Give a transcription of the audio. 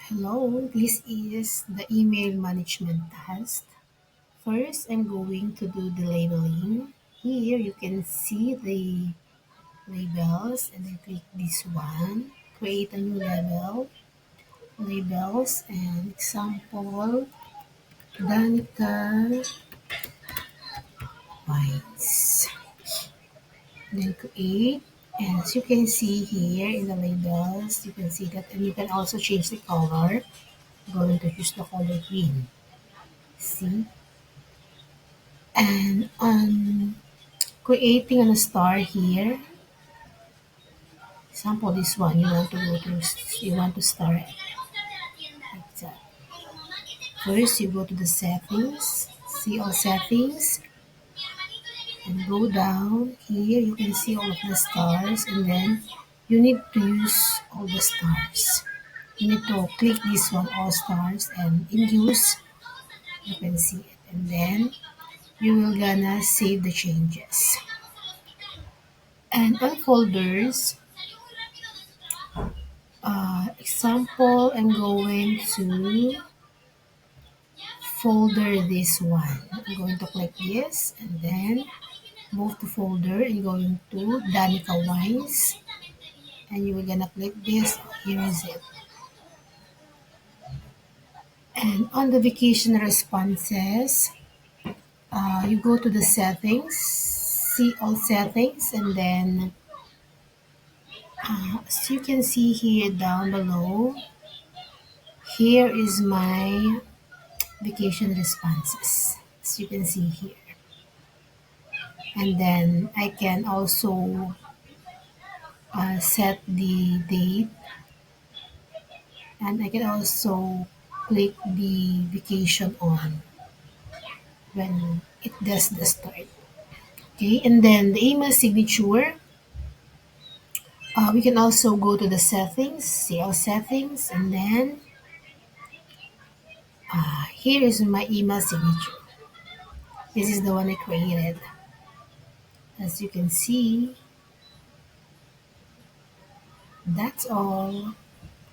Hello, this is the email management task. First, I'm going to do the labeling. Here you can see the labels and then click this one. Create a new label. Labels and example Danica Wines. Then create. And as you can see here in the labels, you can see that, and you can also change the color. I'm going to use the color green. See? And on creating a star here, example this one, you want to star it like that. First, you go to the settings, see all settings, and go down. Here, you can see all of the stars, and then you need to use all the stars. You need to click this one, all stars, and in use, you can see it. And then you will gonna save the changes. And on folders, example, I'm going to folder this one. I'm going to click this and then move to folder and going to Danica Wines. And you are gonna click this. Here is it. And on the vacation responses, you go to the settings, see all settings, and then as you can see here down below, here is my vacation responses. As you can see here. And then I can also set the date, and I can also click the vacation on when it does the start. Okay, and then the email signature, we can also go to the settings, see all settings, and then here is my email signature. This is the one I created. As you can see, that's all.